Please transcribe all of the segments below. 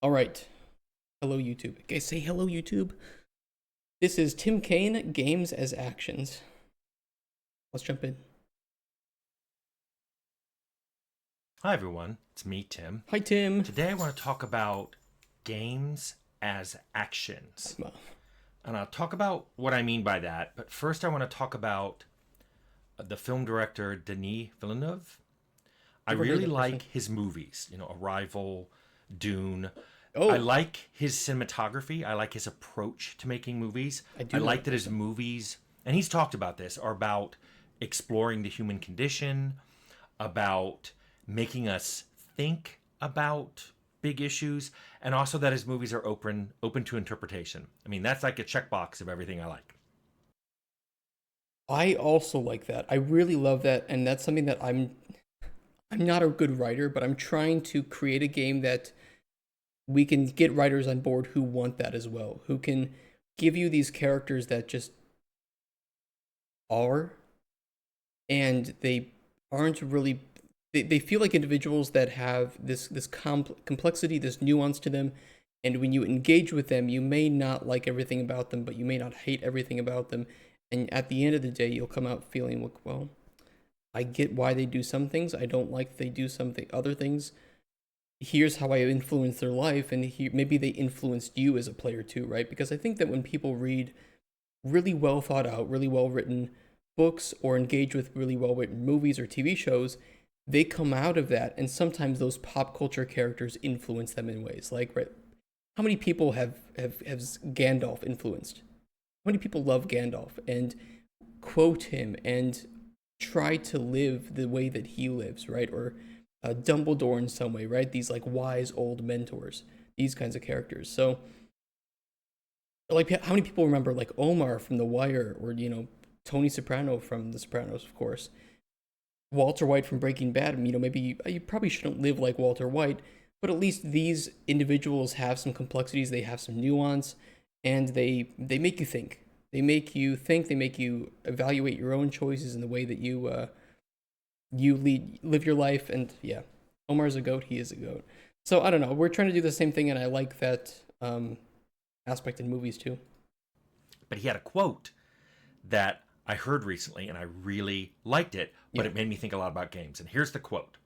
All right. Hello, YouTube. Okay, say hello, YouTube. This is Tim Cain, Games as Actions. Let's jump in. Hi everyone, it's me, Tim. Hi, Tim. Today I want to talk about games as actions. Well, And I'll talk about what I mean by that, but first I want to talk about the film director Denis Villeneuve. I never heard of really that person. like his movies, Arrival, Dune. I Oh, like his cinematography. I like his approach to making movies. I I do know like that that his person. movies, and he's talked about this, are about exploring the human condition, about making us think about big issues, and also that his movies are open to interpretation. I mean, that's like a checkbox of everything I like. I also like that. I really love that, and that's something that I'm not a good writer, but I'm trying to create a game that we can get writers on board who want that as well, who can give you these characters that just are and they aren't really they feel like individuals that have this complexity, this nuance to them, and when you engage with them you may not like everything about them, but you may not hate everything about them, and at the end of the day you'll come out feeling like, well, I get why they do some things, I don't like they do something other things. Here's how I influence their life, and maybe they influenced you as a player too, right? Because I think that when people read really well thought out, really well written books or engage with really well written movies or TV shows, they come out of that, and sometimes those pop culture characters influence them in ways. Like, right, how many people have Gandalf influenced? How many people love Gandalf and quote him and try to live the way that he lives, right? Or Dumbledore in some way, right? These like wise old mentors, these kinds of characters. So like, how many people remember like Omar from The Wire, or Tony Soprano from The Sopranos, of course, Walter White from Breaking Bad. Maybe you probably shouldn't live like Walter White, but at least these individuals have some complexities, they have some nuance, and they make you think. They make you think. They make you evaluate your own choices in the way that you live your life. And yeah, Omar's a goat. He is a goat. So I don't know. We're trying to do the same thing, and I like that aspect in movies too. But he had a quote that I heard recently and I really liked it, but Yeah. it made me think a lot about games. And here's the quote: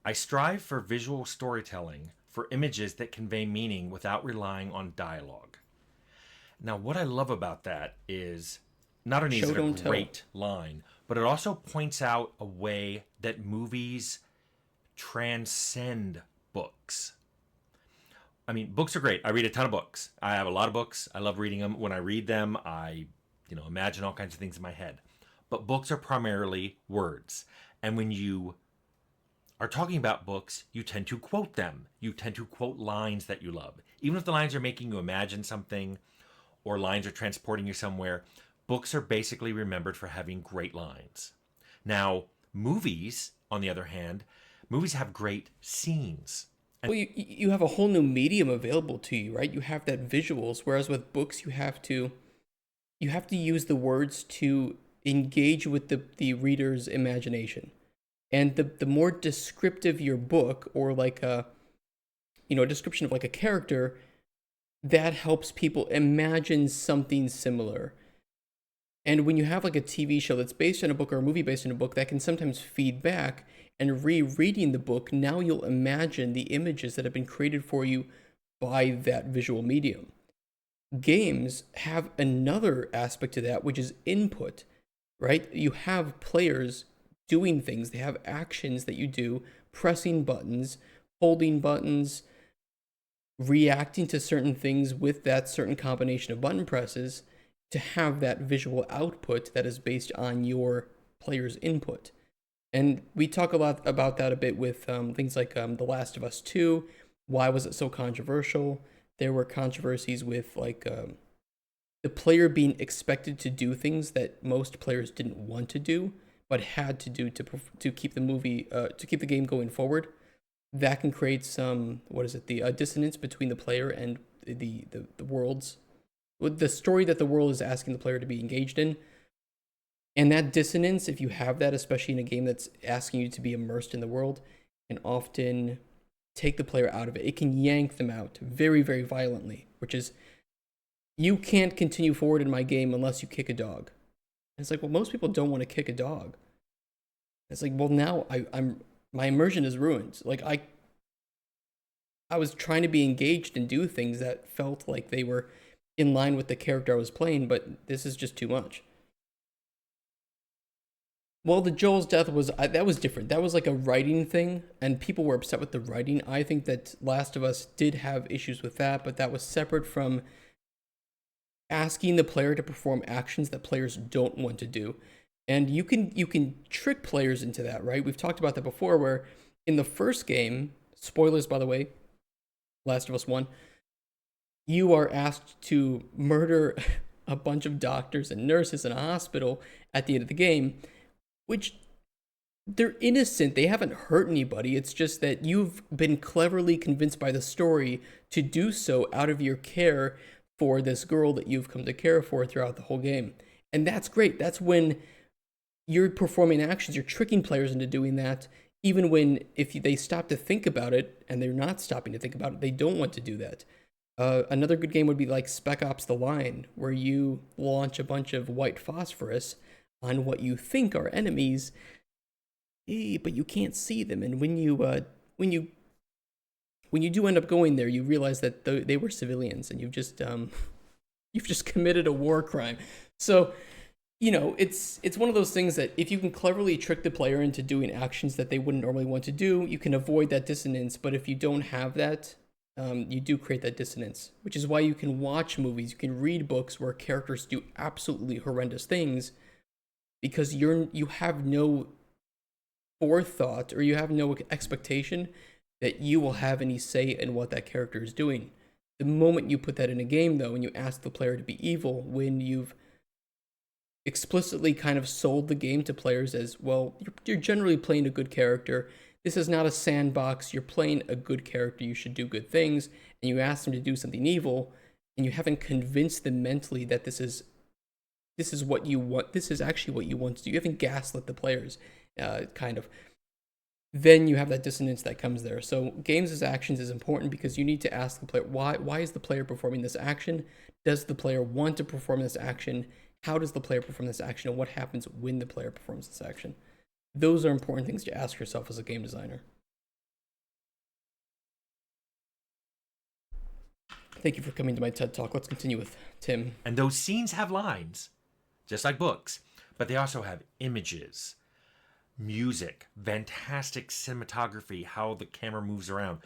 I strive for visual storytelling, for images that convey meaning without relying on dialogue. Now, what I love about that is not only is Show it a don't tell. great line, but it also points out a way that movies transcend books. I mean, books are great. I read a ton of books. I have a lot of books. I love reading them. When I read them, I, imagine all kinds of things in my head. But books are primarily words. And when you are talking about books, you tend to quote them. You tend to quote lines that you love. Even if the lines are making you imagine something or lines are transporting you somewhere, books are basically remembered for having great lines. Now, movies, on the other hand, movies have great scenes. And Well, you have a whole new medium available to you, right? You have that visuals, whereas with books you have to use the words to engage with the reader's imagination. And the more descriptive your book, or like a description of like a character, that helps people imagine something similar. And when you have like a TV show that's based on a book or a movie based on a book, that can sometimes feed back, and rereading the book, now you'll imagine the images that have been created for you by that visual medium. Games have another aspect to that, which is input, right? You have players doing things, they have actions that you do, pressing buttons, holding buttons, reacting to certain things with that certain combination of button presses to have that visual output that is based on your player's input. And we talk a lot about that a bit with things like The Last of Us 2. Why was it so controversial? There were controversies with like the player being expected to do things that most players didn't want to do, but had to do to keep the game going forward. That can create some, what is it, the dissonance between the player and the worlds, the story that the world is asking the player to be engaged in. And that dissonance, if you have that, especially in a game that's asking you to be immersed in the world, can often take the player out of it. It can yank them out very, very violently, which is, you can't continue forward in my game unless you kick a dog. And it's like, well, most people don't want to kick a dog. It's like, well, now I'm my immersion is ruined. Like I was trying to be engaged and do things that felt like they were in line with the character I was playing, but this is just too much. Well, the Joel's death was that was different. That was like a writing thing, and people were upset with the writing. I think that Last of Us did have issues with that, but that was separate from asking the player to perform actions that players don't want to do. And you can trick players into that, right? We've talked about that before, where in the first game, spoilers by the way, Last of Us 1, you are asked to murder a bunch of doctors and nurses in a hospital at the end of the game, which they're innocent. They haven't hurt anybody. It's just that you've been cleverly convinced by the story to do so out of your care for this girl that you've come to care for throughout the whole game. And that's great. That's when you're performing actions, you're tricking players into doing that, even when if they stop to think about it, and they're not stopping to think about it, they don't want to do that. Another good game would be like Spec Ops: The Line, where you launch a bunch of white phosphorus on what you think are enemies, but you can't see them. And when you when you do end up going there, you realize that they were civilians, and you've just committed a war crime. So, it's one of those things that if you can cleverly trick the player into doing actions that they wouldn't normally want to do, you can avoid that dissonance. But if you don't have that, you do create that dissonance, which is why you can watch movies, you can read books where characters do absolutely horrendous things, because you have no forethought, or you have no expectation that you will have any say in what that character is doing. The moment you put that in a game, though, and you ask the player to be evil, when you've explicitly kind of sold the game to players as, well, you're generally playing a good character. This is not a sandbox. You're playing a good character. You should do good things. And you ask them to do something evil, and you haven't convinced them mentally that this is what you want. This is actually what you want to do. You haven't gaslit the players, kind of. Then you have that dissonance that comes there. So games as actions is important, because you need to ask the player, why is the player performing this action? Does the player want to perform this action? How does the player perform this action? And what happens when the player performs this action? Those are important things to ask yourself as a game designer. Thank you for coming to my TED Talk. Let's continue with Tim. And those scenes have lines, just like books, but they also have images, music, fantastic cinematography, how the camera moves around,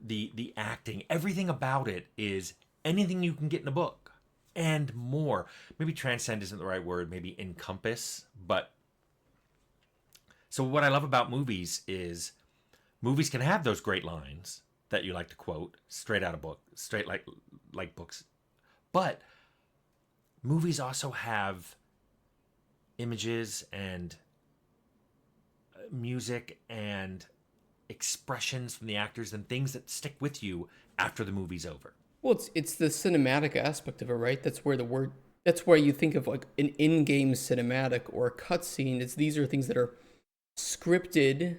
the acting, everything about it is anything you can get in a book and more. Maybe transcend isn't the right word, maybe encompass, but so what I love about movies is movies can have those great lines that you like to quote straight out of book, straight like books, but movies also have images and music and expressions from the actors and things that stick with you after the movie's over. Well, it's the cinematic aspect of it, right? That's where you think of like an in-game cinematic or a cutscene. These are things that are scripted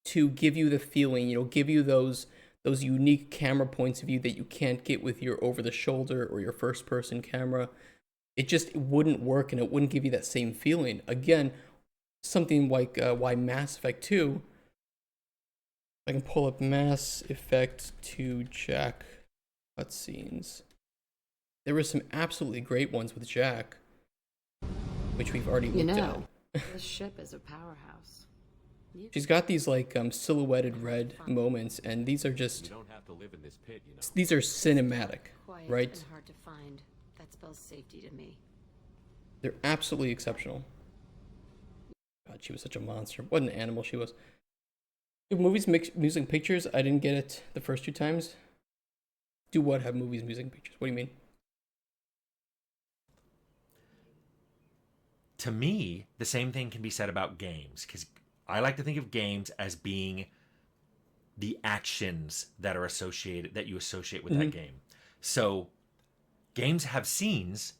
to give you the feeling, give you those unique camera points of view that you can't get with your over the shoulder or your first person camera. It just wouldn't work, and it wouldn't give you that same feeling. Again, something like why Mass Effect 2, I can pull up Mass Effect 2 Jack cutscenes. There were some absolutely great ones with Jack, which we've already looked at. This ship is a powerhouse. She's got these like silhouetted red moments, and these are just, You don't have to live in this pit, you know. these are cinematic, Quiet right? and hard to find. That spells safety to me. They're absolutely exceptional. God, she was such a monster. What an animal she was. Do movies mix music and pictures? I didn't get it the first two times. Do what have movies, music, and pictures? What do you mean? To me, the same thing can be said about games, because I like to think of games as being the actions that are associated, that you associate with that game. So games have scenes.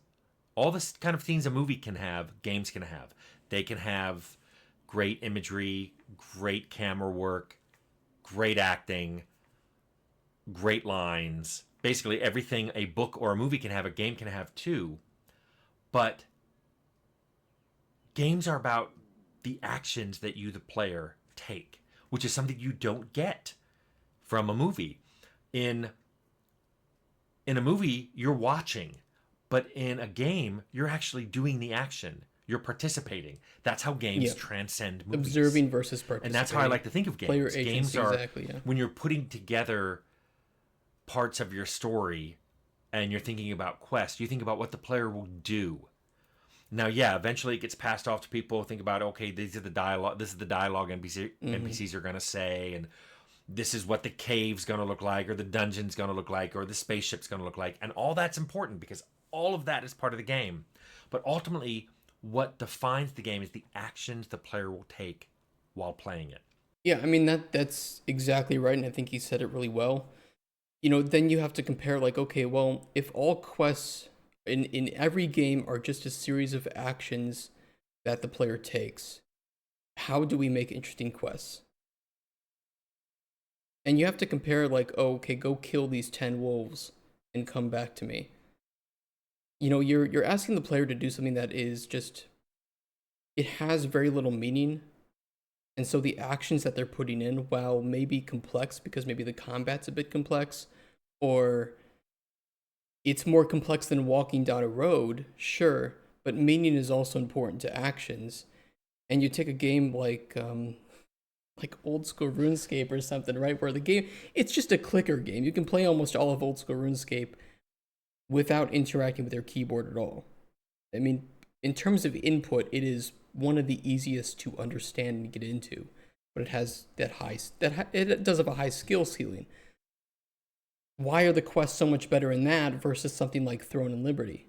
All the kind of scenes a movie can have, games can have. They can have great imagery, great camera work, great acting, great lines. Basically, everything a book or a movie can have, a game can have too. But games are about the actions that you, the player, take, which is something you don't get from a movie. In in a movie, you're watching, but in a game, you're actually doing the action. You're participating. That's how games Yeah. transcend movies. Observing versus And that's how I participating. like to think of games. Player Games agency, are exactly, yeah. when you're putting together parts of your story and you're thinking about quests, you think about what the player will do. Now, yeah, eventually it gets passed off to people. Think about, okay, these are the dialogue. This is the dialogue NPCs are going to say, and this is what the cave's going to look like, or the dungeon's going to look like, or the spaceship's going to look like, and all that's important because all of that is part of the game. But ultimately, what defines the game is the actions the player will take while playing it. Yeah, I mean that's exactly right, and I think he said it really well. You know, then you have to compare like, okay, well, if all quests in every game are just a series of actions that the player takes, how do we make interesting quests? And you have to compare like, oh, okay, go kill these 10 wolves and come back to me. You know, you're asking the player to do something that is just it has very little meaning. And so the actions that they're putting in, while maybe complex because maybe the combat's a bit complex, or it's more complex than walking down a road, sure, but meaning is also important to actions. And you take a game like old school RuneScape or something, right? Where the game it's just a clicker game. You can play almost all of old school RuneScape without interacting with your keyboard at all. I mean, in terms of input, it is one of the easiest to understand and get into, but it has it does have a high skill ceiling. Why are the quests so much better in that versus something like Throne and Liberty?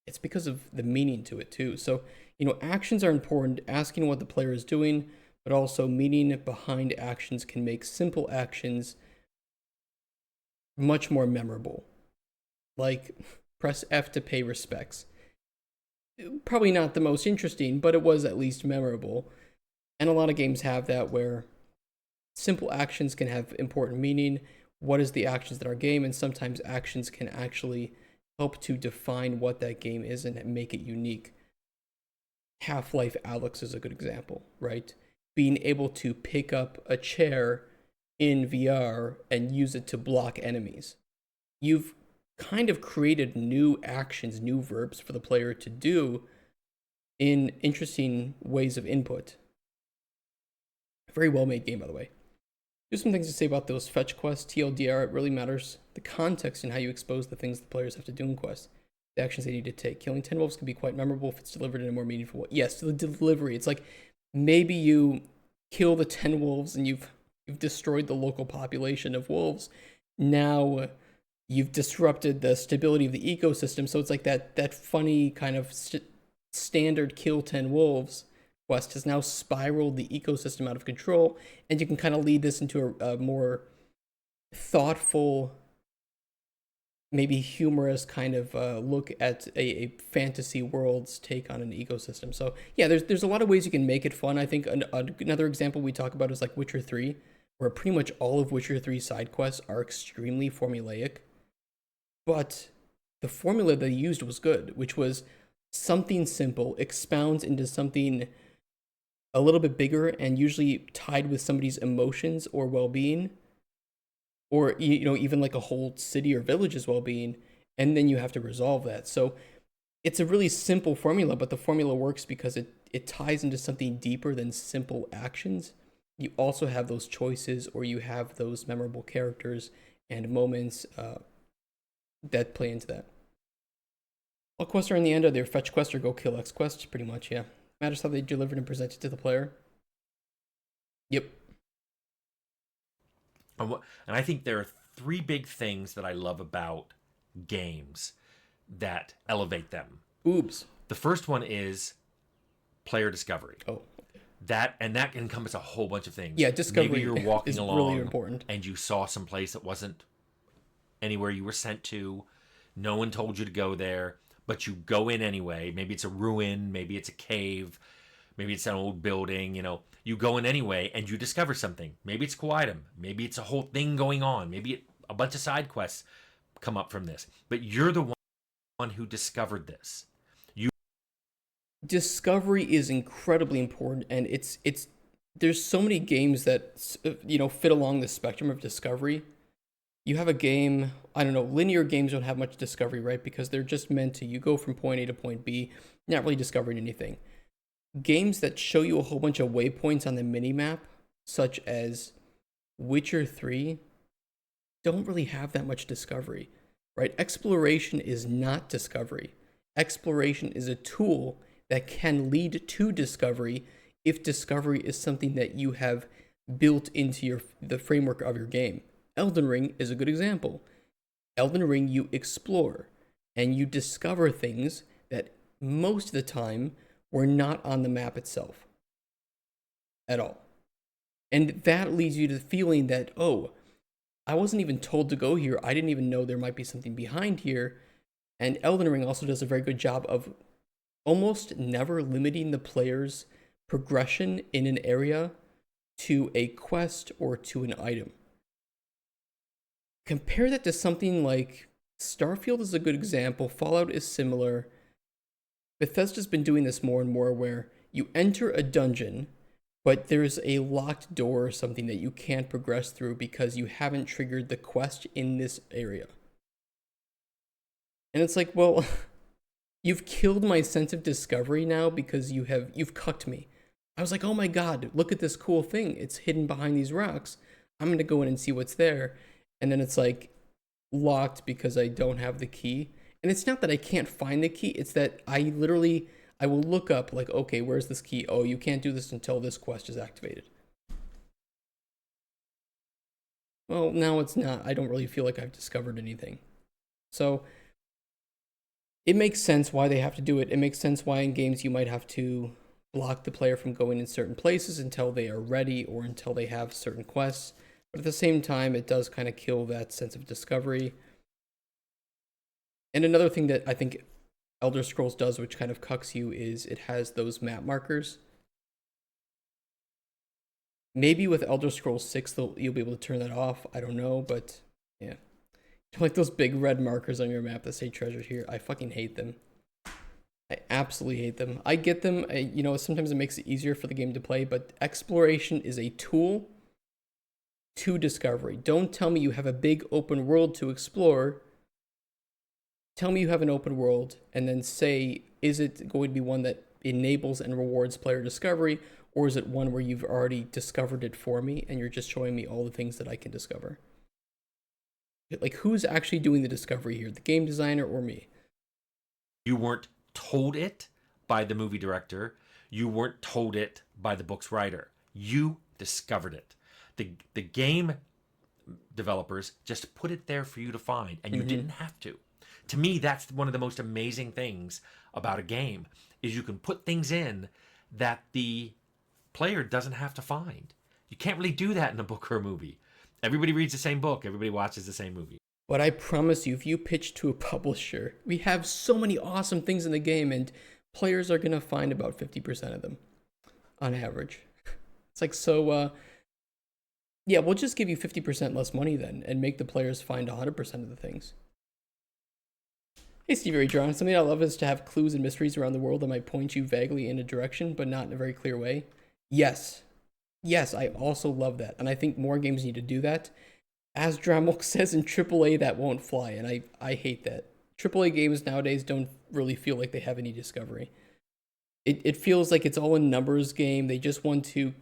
It's because of the meaning to it too. So, you know, actions are important, asking what the player is doing, but also meaning behind actions can make simple actions much more memorable. Like press F to pay respects. Probably not the most interesting, but it was at least memorable. And a lot of games have that where simple actions can have important meaning. What is the actions in our game? And sometimes actions can actually help to define what that game is and make it unique. Half-Life Alyx is a good example, right? Being able to pick up a chair in VR and use it to block enemies. You've kind of created new actions, new verbs for the player to do in interesting ways of input. Very well made game, by the way. There's some things to say about those fetch quests. TLDR, it really matters the context and how you expose the things the players have to do in quests. The actions they need to take. Killing 10 wolves can be quite memorable if it's delivered in a more meaningful way. Yes, the delivery. It's like maybe you kill the 10 wolves and you've destroyed the local population of wolves. Now you've disrupted the stability of the ecosystem. So it's like that funny kind of standard kill 10 wolves quest has now spiraled the ecosystem out of control, and you can kind of lead this into a more thoughtful, maybe humorous kind of look at a fantasy world's take on an ecosystem. So yeah, there's a lot of ways you can make it fun. I think another example we talk about is like Witcher 3, where pretty much all of Witcher 3 side quests are extremely formulaic, but the formula they used was good, which was something simple expounds into something a little bit bigger and usually tied with somebody's emotions or well-being, or you know, even like a whole city or village's well-being, and then you have to resolve that. So it's a really simple formula, but the formula works because it ties into something deeper than simple actions. You also have those choices, or you have those memorable characters and moments that play into that. All quests are in the end of their fetch quest or go kill X quest, pretty much, yeah. Matters how they delivered and presented to the player. Yep. And I think there are three big things that I love about games that elevate them. Oops. The first one is player discovery. Oh. That encompasses a whole bunch of things. Yeah, discovery Maybe you're walking is along really important. and you saw some place that wasn't anywhere you were sent to. No one told you to go there, but you go in anyway. Maybe it's a ruin, maybe it's a cave, Maybe it's an old building, you go in anyway and you discover something. Maybe it's a cool item. Maybe it's a whole thing going on. Maybe a bunch of side quests come up from this. But you're the one who discovered this. You Discovery is incredibly important, and it's there's so many games that fit along the spectrum of discovery. You have a game, I don't know, linear games don't have much discovery, right? Because they're just meant to, you go from point A to point B, not really discovering anything. Games that show you a whole bunch of waypoints on the mini map, such as Witcher 3, don't really have that much discovery, right? Exploration is not discovery. Exploration is a tool that can lead to discovery if discovery is something that you have built into the framework of your game. Elden Ring is a good example. Elden Ring, you explore and you discover things that most of the time were not on the map itself at all. And that leads you to the feeling that, oh, I wasn't even told to go here. I didn't even know there might be something behind here. And Elden Ring also does a very good job of almost never limiting the player's progression in an area to a quest or to an item. Compare that to something like Starfield is a good example. Fallout is similar. Bethesda's been doing this more and more where you enter a dungeon, but there's a locked door or something that you can't progress through because you haven't triggered the quest in this area. And it's like, well, you've killed my sense of discovery now because you've cucked me. I was like, oh my god, look at this cool thing. It's hidden behind these rocks. I'm going to go in and see what's there. And then it's like locked because I don't have the key. And it's not that I can't find the key. It's that I will look up like, okay, where's this key? Oh, you can't do this until this quest is activated. Well, now it's not. I don't really feel like I've discovered anything. So it makes sense why they have to do it. It makes sense why in games you might have to block the player from going in certain places until they are ready or until they have certain quests. But at the same time, it does kind of kill that sense of discovery. And another thing that I think Elder Scrolls does, which kind of cucks you, is it has those map markers. Maybe with Elder Scrolls 6, you'll be able to turn that off. I don't know, but yeah. Like those big red markers on your map that say treasure here. I fucking hate them. I absolutely hate them. I get them. Sometimes it makes it easier for the game to play, but exploration is a tool to discovery. Don't tell me you have a big open world to explore. Tell me you have an open world and then say, is it going to be one that enables and rewards player discovery, or is it one where you've already discovered it for me and you're just showing me all the things that I can discover? Like, who's actually doing the discovery here, the game designer or me? You weren't told it by the movie director. You weren't told it by the book's writer. You discovered it. The game developers just put it there for you to find, and you didn't have to. To me, that's one of the most amazing things about a game, is you can put things in that the player doesn't have to find. You can't really do that in a book or a movie. Everybody reads the same book. Everybody watches the same movie. But I promise you, if you pitch to a publisher, we have so many awesome things in the game, and players are going to find about 50% of them on average. It's like, yeah, we'll just give you 50% less money then and make the players find 100% of the things. Hey, Stevie Ray John. Something I love is to have clues and mysteries around the world that might point you vaguely in a direction, but not in a very clear way. Yes, I also love that, and I think more games need to do that. As Dramulk says in AAA, that won't fly, and I hate that. AAA games nowadays don't really feel like they have any discovery. It feels like it's all a numbers game. They just want to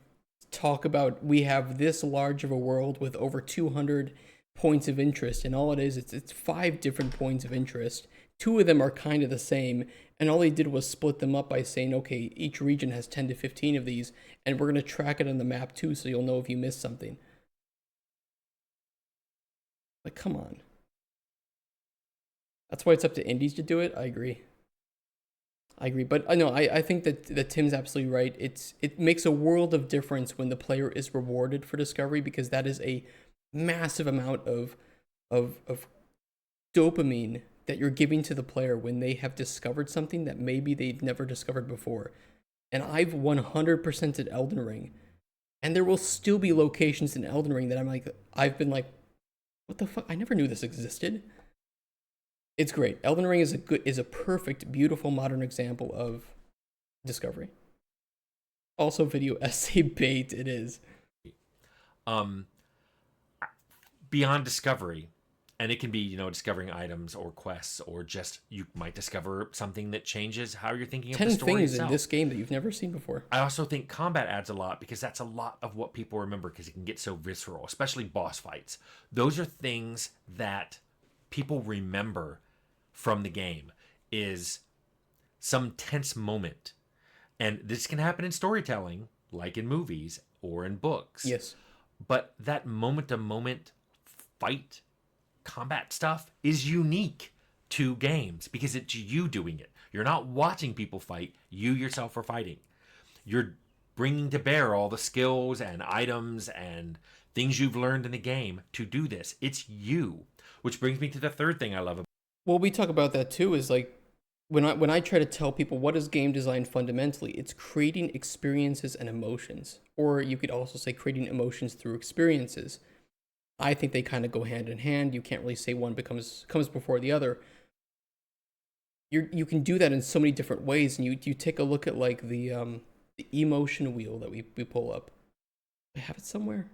talk about, we have this large of a world with over 200 points of interest, and all it is, it's 5 different points of interest. 2 of them are kind of the same, and all they did was split them up by saying, okay, each region has 10 to 15 of these, and we're going to track it on the map too, so you'll know if you missed something. Like, come on. That's why it's up to indies to do it. I agree. But I think that Tim's absolutely right. It makes a world of difference when the player is rewarded for discovery, because that is a massive amount of dopamine that you're giving to the player when they have discovered something that maybe they'd never discovered before. And I've 100%ed Elden Ring. And there will still be locations in Elden Ring that I've been like, what the fuck? I never knew this existed. It's great. Elden Ring is a perfect, beautiful modern example of discovery. Also, video essay bait. It is. Um, Beyond discovery, and it can be, discovering items or quests, or just you might discover something that changes how you're thinking of the 10 story things itself. in this game that you've never seen before. I also think combat adds a lot, because that's a lot of what people remember, because it can get so visceral, especially boss fights. Those are things that people remember from the game, is some tense moment. And this can happen in storytelling, like in movies or in books. Yes. But that moment to moment fight combat stuff is unique to games, because it's you doing it. You're not watching people fight, you yourself are fighting. You're bringing to bear all the skills and items and things you've learned in the game to do this. It's you. Which brings me to the third thing I love about. Well, we talk about that too, is like when I try to tell people what is game design fundamentally, it's creating experiences and emotions. Or you could also say creating emotions through experiences. I think they kind of go hand in hand. You can't really say one comes before the other. You can do that in so many different ways, and you take a look at like the emotion wheel that we pull up. I have it somewhere.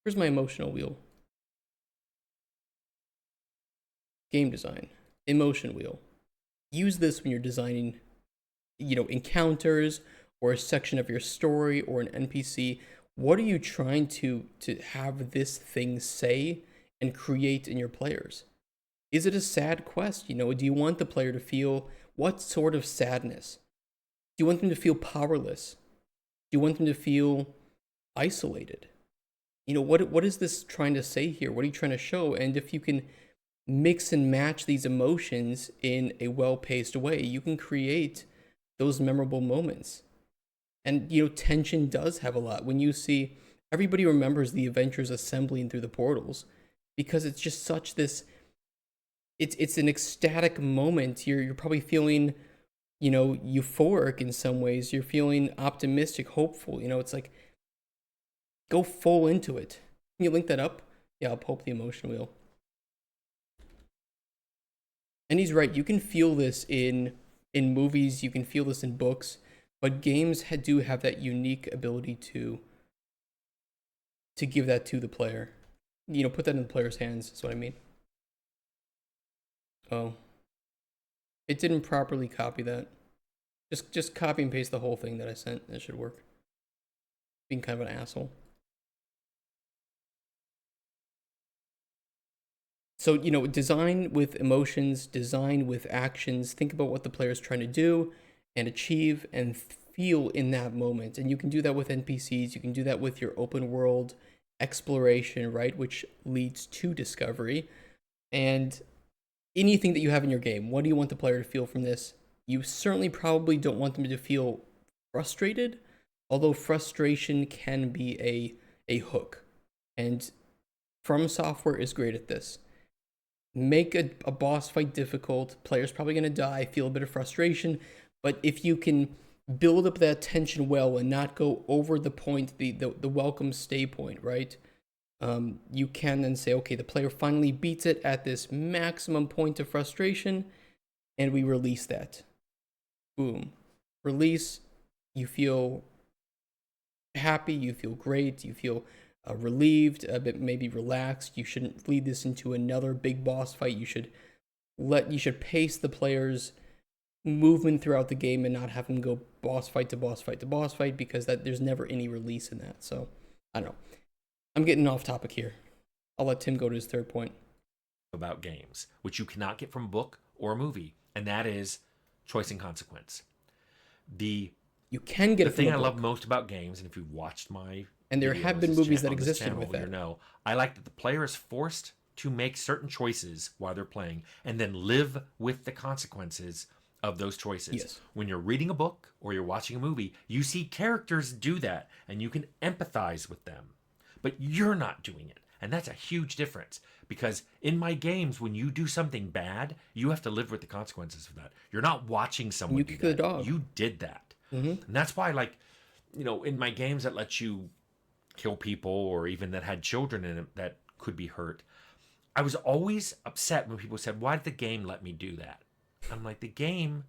Where's my emotional wheel? Game design, emotion wheel. Use this when you're designing, encounters or a section of your story or an NPC. What are you trying to have this thing say and create in your players? Is it a sad quest? Do you want the player to feel what sort of sadness? Do you want them to feel powerless? Do you want them to feel isolated? What is this trying to say here? What are you trying to show? And if you can mix and match these emotions in a well-paced way, you can create those memorable moments. And tension does have a lot. When you see, everybody remembers the Avengers assembling through the portals, because it's just such this, it's an ecstatic moment. You're probably feeling, euphoric in some ways. You're feeling optimistic, hopeful. It's like, go full into it. Can you link that up? Yeah, I'll pull up the emotion wheel. And he's right. You can feel this in movies. You can feel this in books. But games do have that unique ability to give that to the player. Put that in the player's hands. That's what I mean. Oh. It didn't properly copy that. Just copy and paste the whole thing that I sent. It should work. Being kind of an asshole. So, design with emotions, design with actions. Think about what the player is trying to do and achieve and feel in that moment. And you can do that with NPCs. You can do that with your open world exploration, right? Which leads to discovery. And anything that you have in your game, what do you want the player to feel from this? You certainly probably don't want them to feel frustrated, although frustration can be a hook. And From Software is great at this. Make a boss fight difficult. Player's probably going to die, feel a bit of frustration. But if you can build up that tension well and not go over the point, the welcome stay point, right? You can then say, okay, the player finally beats it at this maximum point of frustration, and we release that. Boom. Release. You feel happy, you feel great, you feel relieved, a bit maybe relaxed. You shouldn't lead this into another big boss fight. You should pace the player's movement throughout the game and not have them go boss fight to boss fight to boss fight, because there's never any release in that. So I don't know. I'm getting off topic here. I'll let Tim go to his third point. About games, which you cannot get from a book or a movie, and that is choice and consequence. You can get the it from thing a I book. love most about games, and if you've watched my And there videos, have been this movies channel- that on this existed channel, with that. I like that the player is forced to make certain choices while they're playing, and then live with the consequences of those choices. Yes. When you're reading a book or you're watching a movie, you see characters do that, and you can empathize with them, but you're not doing it. And that's a huge difference, because in my games, when you do something bad, you have to live with the consequences of that. You're not watching someone You do kick the that. dog. You did that. Hmm. And that's why, like, in my games that let you kill people or even that had children in it that could be hurt, I was always upset when people said, "Why did the game let me do that?" I'm like, the game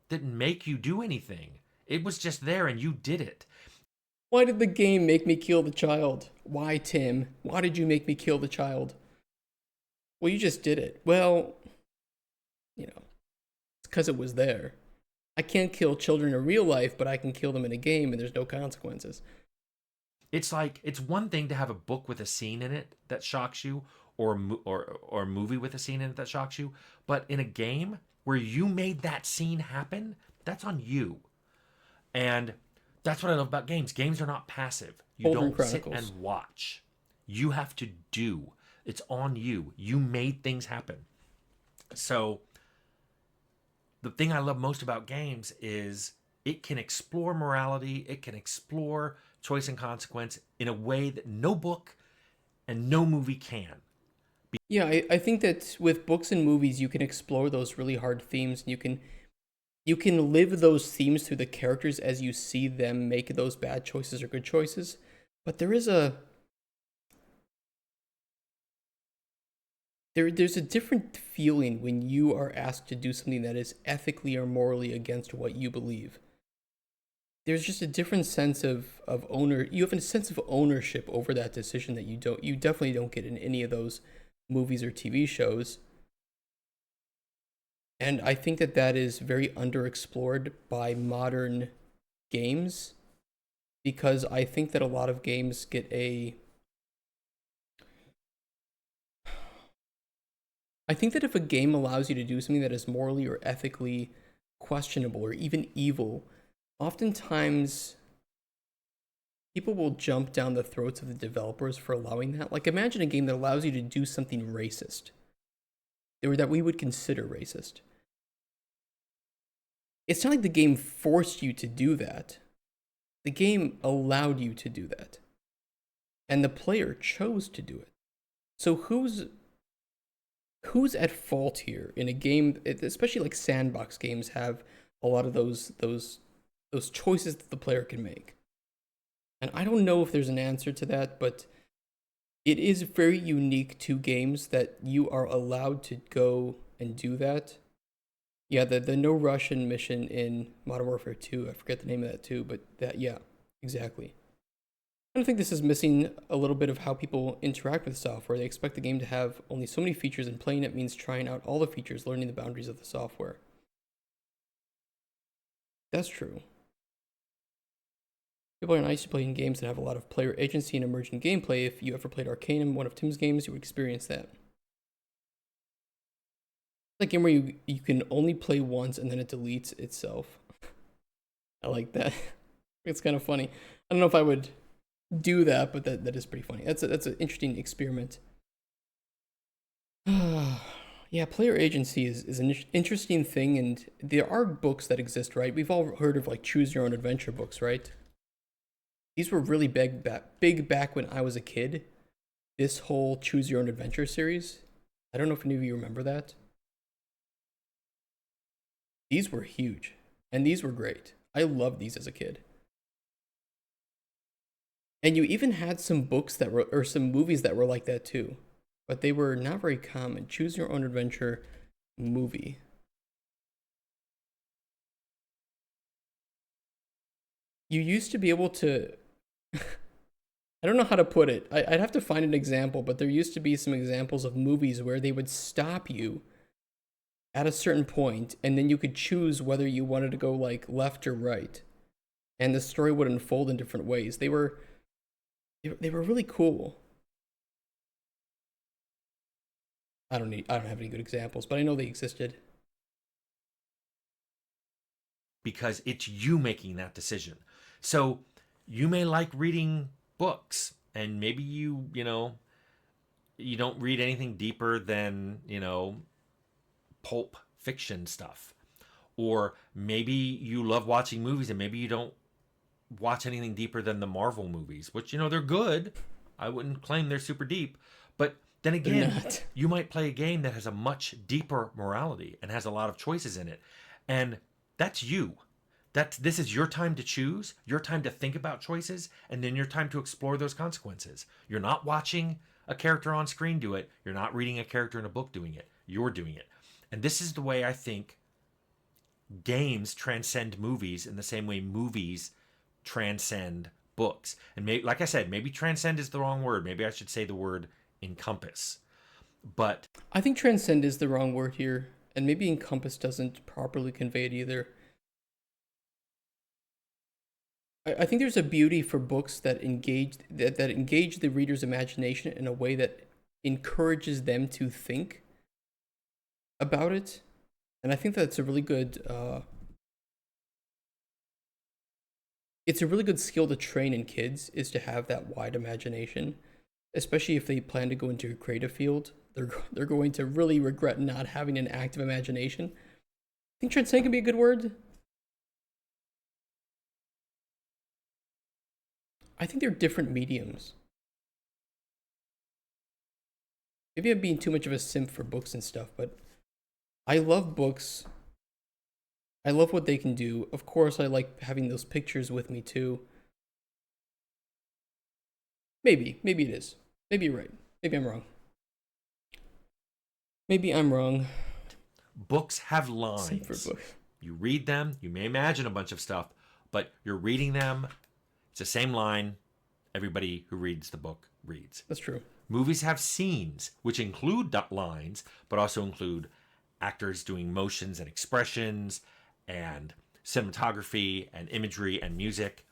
didn't make you do anything. It was just there and you did it. Why did the game make me kill the child? Why, Tim? Why did you make me kill the child? Well, you just did it. Well, it's because it was there. I can't kill children in real life, but I can kill them in a game and there's no consequences. It's like it's one thing to have a book with a scene in it that shocks you, or a movie with a scene in it that shocks you, but in a game where you made that scene happen, that's on you. And that's what I love about games. Games are not passive. You Cauldron don't sit Chronicles. and watch. You have to do. It's on you. You made things happen. So the thing I love most about games is it can explore morality, it can explore choice and consequence in a way that no book and no movie can. Yeah, I think that with books and movies, you can explore those really hard themes, and you can live those themes through the characters as you see them make those bad choices or good choices. But there's a different feeling when you are asked to do something that is ethically or morally against what you believe. There's just a different sense of owner. You have a sense of ownership over that decision that you definitely don't get in any of those movies or TV shows. And I think that that is very underexplored by modern games, because I think that a lot of games get a. I think that if a game allows you to do something that is morally or ethically questionable or even evil, oftentimes people will jump down the throats of the developers for allowing that. Like, imagine a game that allows you to do something racist, or that we would consider racist. It's not like the game forced you to do that. The game allowed you to do that. And the player chose to do it. So who's at fault here in a game, especially like sandbox games have a lot of those choices that the player can make. And I don't know if there's an answer to that, but it is very unique to games that you are allowed to go and do that. Yeah, the no Russian mission in Modern Warfare 2, I forget the name of that too, but that, yeah, exactly. I think this is missing a little bit of how people interact with software. They expect the game to have only so many features, and playing it means trying out all the features, learning the boundaries of the software. That's true. People are nice to play in games that have a lot of player agency and emergent gameplay. If you ever played Arcanum, one of Tim's games, you would experience that. Like a game where you can only play once and then it deletes itself. I like that. It's kind of funny. I don't know if I would do that, but that is pretty funny. That's an interesting experiment. Yeah, player agency is an interesting thing, and there are books that exist, right? We've all heard of like choose your own adventure books, right? These were really big back when I was a kid. This whole choose your own adventure series. I don't know if any of you remember that. These were huge, and these were great. I loved these as a kid. And you even had some books that were, or some movies that were like that too, but they were not very common. Choose your own adventure movie. You used to be able to. I don't know how to put it. I'd have to find an example, but there used to be some examples of movies where they would stop you at a certain point, and then you could choose whether you wanted to go like left or right, and the story would unfold in different ways. They were really cool. I don't have any good examples, but I know they existed. Because it's you making that decision. So you may like reading books, and maybe you don't read anything deeper than, pulp fiction stuff. Or maybe you love watching movies and maybe you don't watch anything deeper than the Marvel movies, which, they're good. I wouldn't claim they're super deep. But then They're again, not. you might play a game that has a much deeper morality and has a lot of choices in it. And that's you. This is your time to choose, your time to think about choices, and then your time to explore those consequences. You're not watching a character on screen do it. You're not reading a character in a book doing it. You're doing it. And this is the way I think games transcend movies in the same way movies transcend books. And like I said, maybe transcend is the wrong word. Maybe I should say the word encompass. But I think transcend is the wrong word here, and maybe encompass doesn't properly convey it either. I think there's a beauty for books that engage the reader's imagination in a way that encourages them to think about it, and I think that's a really good. It's a really good skill to train in kids is to have that wide imagination, especially if they plan to go into a creative field. They're going to really regret not having an active imagination. I think transcend can be a good word. I think they're different mediums. Maybe I'm being too much of a simp for books and stuff, but I love books. I love what they can do. Of course, I like having those pictures with me too. Maybe it is. Maybe you're right. Maybe I'm wrong. Maybe I'm wrong. books have Simp for lines. books. You read them, you may imagine a bunch of stuff, but you're reading them. It's the same line everybody who reads the book reads. That's true. Movies have scenes, which include lines, but also include actors doing motions and expressions and cinematography and imagery and music.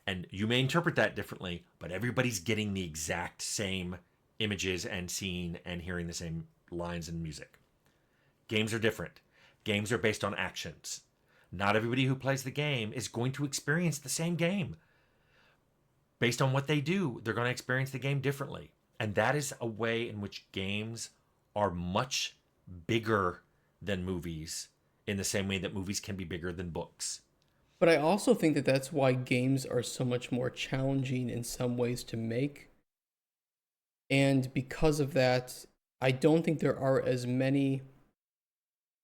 And you may interpret that differently, but everybody's getting the exact same images and scene and hearing the same lines and music. Games are different. Games are based on actions. Not everybody who plays the game is going to experience the same game. Based on what they do, they're going to experience the game differently. And that is a way in which games are much bigger than movies, in the same way that movies can be bigger than books. But I also think that that's why games are so much more challenging in some ways to make. And because of that, I don't think there are as many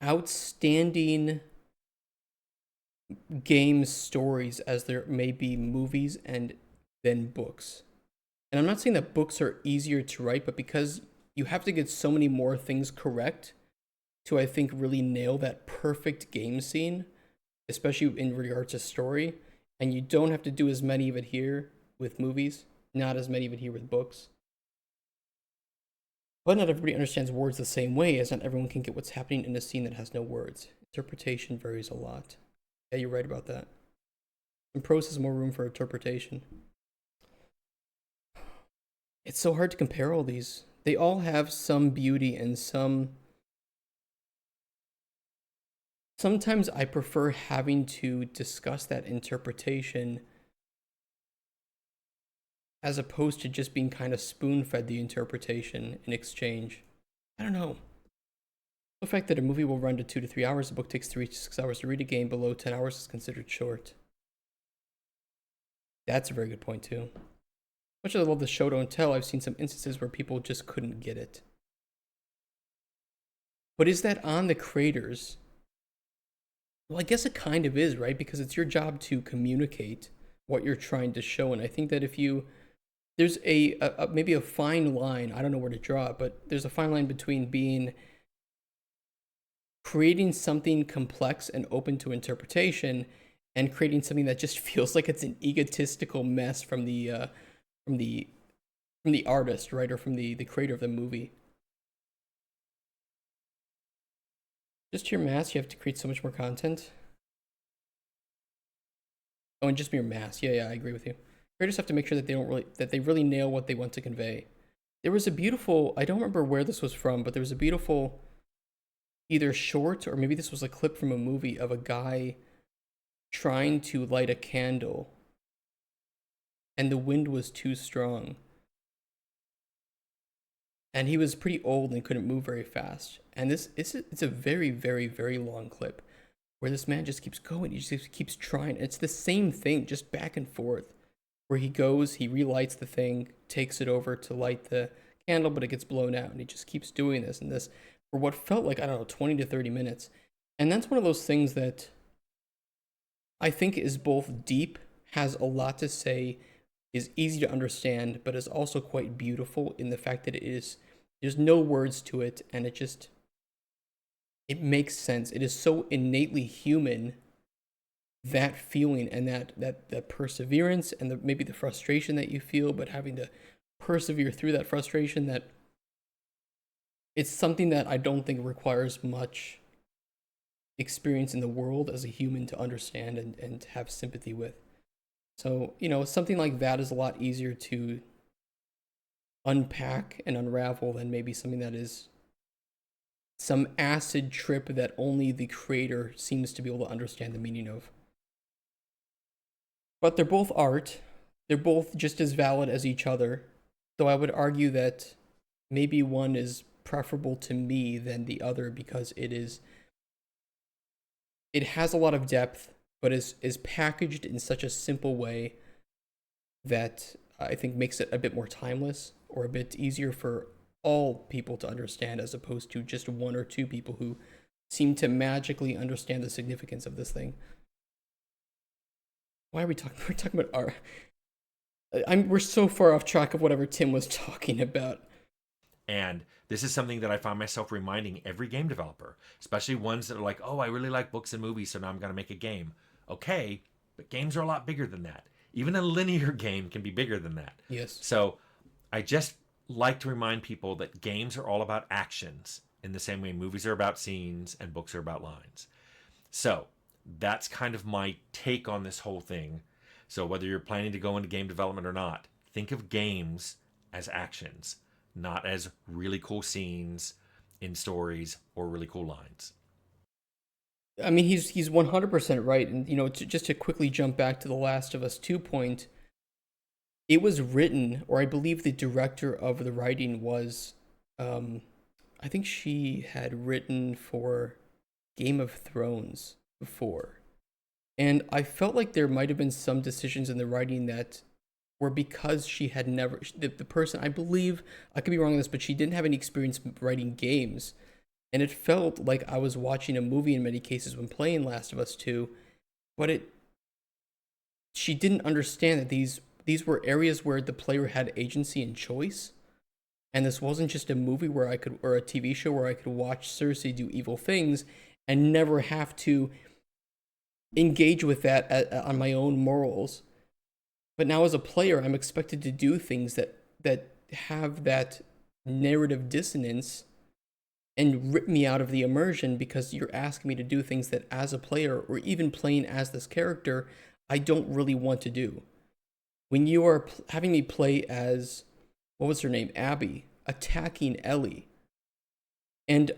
outstanding game stories as there may be movies and then books. And I'm not saying that books are easier to write, but because you have to get so many more things correct to, I think, really nail that perfect game scene, especially in regards to story, and you don't have to do as many of it here with movies, not as many of it here with books. But not everybody understands words the same way, as not everyone can get what's happening in a scene that has no words. Interpretation varies a lot. Yeah, you're right about that. In prose has more room for interpretation. It's so hard to compare all these. They all have some beauty and some. Sometimes I prefer having to discuss that interpretation as opposed to just being kind of spoon fed the interpretation in exchange. I don't know. The fact that a movie will run to 2 to 3 hours, a book takes 3 to 6 hours to read, a game below 10 hours is considered short. That's a very good point, too. Much as I love the show don't tell, I've seen some instances where people just couldn't get it. But is that on the creators? Well, I guess it kind of is, right? Because it's your job to communicate what you're trying to show. And I think that if you, there's maybe a fine line, I don't know where to draw it, but there's a fine line between creating something complex and open to interpretation and creating something that just feels like it's an egotistical mess from the artist, right? Or from the creator of the movie. Just your mass, you have to create so much more content. Oh, and just your mass. Yeah, I agree with you. Creators have to make sure that they really nail what they want to convey. There was a beautiful, I don't remember where this was from, but there was a beautiful either short or maybe this was a clip from a movie of a guy trying to light a candle and the wind was too strong. And he was pretty old and couldn't move very fast. And it's a very, very, very long clip where this man just keeps going. He just keeps trying. It's the same thing, just back and forth. Where he goes, he relights the thing, takes it over to light the candle, but it gets blown out. And he just keeps doing this and this for what felt like, I don't know, 20 to 30 minutes. And that's one of those things that I think is both deep, has a lot to say, is easy to understand, but is also quite beautiful in the fact that there's no words to it, and it makes sense. It is so innately human, that feeling and that perseverance and maybe the frustration that you feel, but having to persevere through that frustration, that it's something that I don't think requires much experience in the world as a human to understand and have sympathy with. So, something like that is a lot easier to unpack and unravel than maybe something that is some acid trip that only the creator seems to be able to understand the meaning of. But they're both art. They're both just as valid as each other. Though I would argue that maybe one is preferable to me than the other because it has a lot of depth, but is packaged in such a simple way that I think makes it a bit more timeless or a bit easier for all people to understand, as opposed to just one or two people who seem to magically understand the significance of this thing. Why are we talking? We're talking about art. We're so far off track of whatever Tim was talking about. And this is something that I find myself reminding every game developer, especially ones that are like, oh, I really like books and movies, so now I'm going to make a game. Okay, but games are a lot bigger than that. Even a linear game can be bigger than that. Yes. So I just like to remind people that games are all about actions in the same way movies are about scenes and books are about lines. So that's kind of my take on this whole thing. So whether you're planning to go into game development or not, think of games as actions, not as really cool scenes in stories or really cool lines. I mean, he's 100% right. And, just to quickly jump back to the Last of Us 2 point, it was written, or I believe the director of the writing was, I think she had written for Game of Thrones before. And I felt like there might have been some decisions in the writing that were because she had never, the person, I believe, I could be wrong on this, but she didn't have any experience writing games. And it felt like I was watching a movie in many cases when playing Last of Us 2, but she didn't understand that these were areas where the player had agency and choice. And this wasn't just a movie or a TV show where I could watch Cersei do evil things and never have to engage with that on my own morals. But now as a player, I'm expected to do things that have that narrative dissonance and rip me out of the immersion because you're asking me to do things that as a player or even playing as this character, I don't really want to do. When you are having me play as, what was her name, Abby, attacking Ellie, and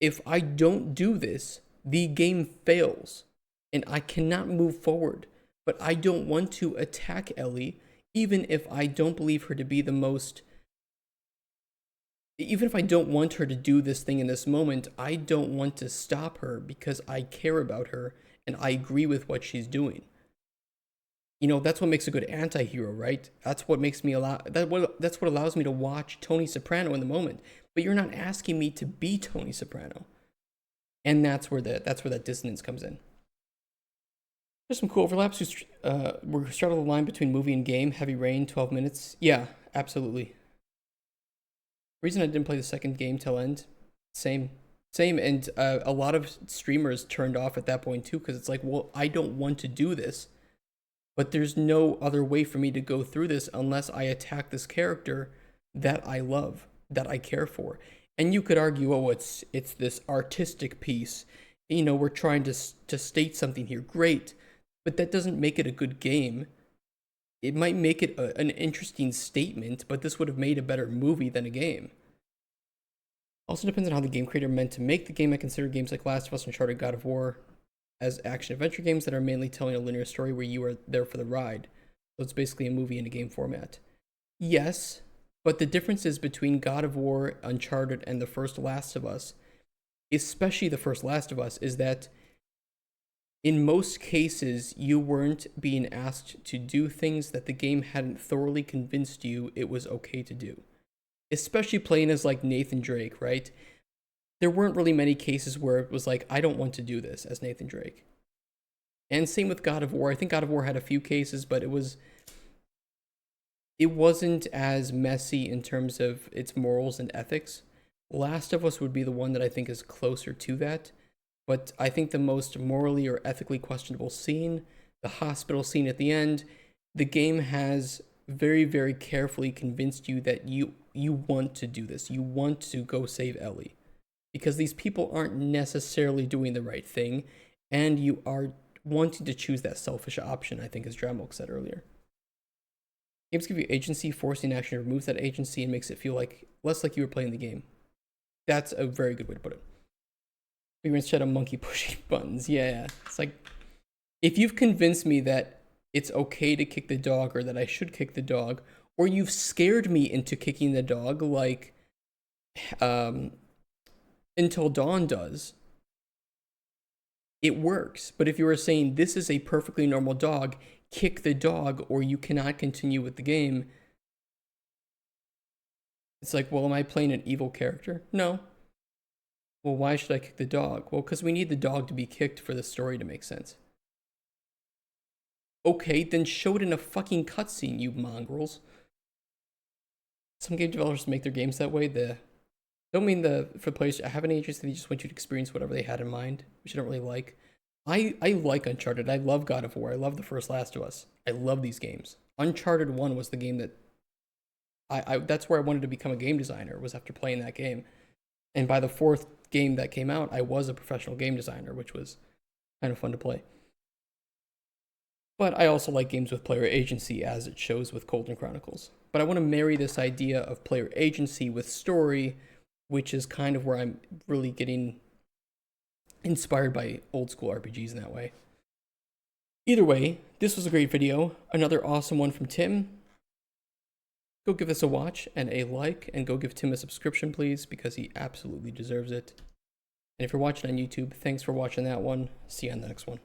if I don't do this, the game fails and I cannot move forward. But I don't want to attack Ellie, even if I don't believe her to be the most. Even if I don't want her to do this thing in this moment, I don't want to stop her because I care about her and I agree with what she's doing. That's what makes a good anti-hero, right? That's what makes me that's what allows me to watch Tony Soprano in the moment. But you're not asking me to be Tony Soprano. And that's where that dissonance comes in. There's some cool overlaps. We're starting the line between movie and game. Heavy Rain, 12 minutes. Yeah, absolutely. Reason I didn't play the second game till end, same. And a lot of streamers turned off at that point too, because it's like, well, I don't want to do this, but there's no other way for me to go through this unless I attack this character that I love, that I care for. And you could argue, oh, it's this artistic piece. We're trying to state something here. Great. But that doesn't make it a good game. It might make it an interesting statement, but this would have made a better movie than a game. Also depends on how the game creator meant to make the game. I consider games like Last of Us, Uncharted, God of War as action-adventure games that are mainly telling a linear story where you are there for the ride. So it's basically a movie in a game format. Yes, but the differences between God of War, Uncharted, and the first Last of Us, especially the first Last of Us, is that in most cases, you weren't being asked to do things that the game hadn't thoroughly convinced you it was okay to do. Especially playing as like Nathan Drake, right? There weren't really many cases where it was like, I don't want to do this as Nathan Drake. And same with God of War. I think God of War had a few cases, but it wasn't as messy in terms of its morals and ethics. Last of Us would be the one that I think is closer to that. But I think the most morally or ethically questionable scene, the hospital scene at the end, the game has very, very carefully convinced you that you want to do this. You want to go save Ellie. Because these people aren't necessarily doing the right thing, and you are wanting to choose that selfish option, I think, as Dramok said earlier. Games give you agency, forcing action removes that agency and makes it feel like less like you were playing the game. That's a very good way to put it. We were instead of monkey pushing buttons. Yeah. It's like, if you've convinced me that it's okay to kick the dog or that I should kick the dog, or you've scared me into kicking the dog like Until Dawn does, it works. But if you were saying this is a perfectly normal dog, kick the dog or you cannot continue with the game, it's like, well, am I playing an evil character? No. Well, why should I kick the dog? Well, because we need the dog to be kicked for the story to make sense. Okay, then show it in a fucking cutscene, you mongrels. Some game developers make their games that way. Don't mean for players to have an agency, they just want you to experience whatever they had in mind, which I don't really like. I like Uncharted. I love God of War. I love the first Last of Us. I love these games. Uncharted 1 was the game that that's where I wanted to become a game designer, was after playing that game. And by the fourth game that came out, I was a professional game designer, which was kind of fun to play. But I also like games with player agency, as it shows with Colton Chronicles. But I want to marry this idea of player agency with story, which is kind of where I'm really getting inspired by old school RPGs in that way. Either way, this was a great video. Another awesome one from Tim. Go give this a watch and a like, and go give Tim a subscription, please, because he absolutely deserves it. And if you're watching on YouTube, thanks for watching that one. See you on the next one.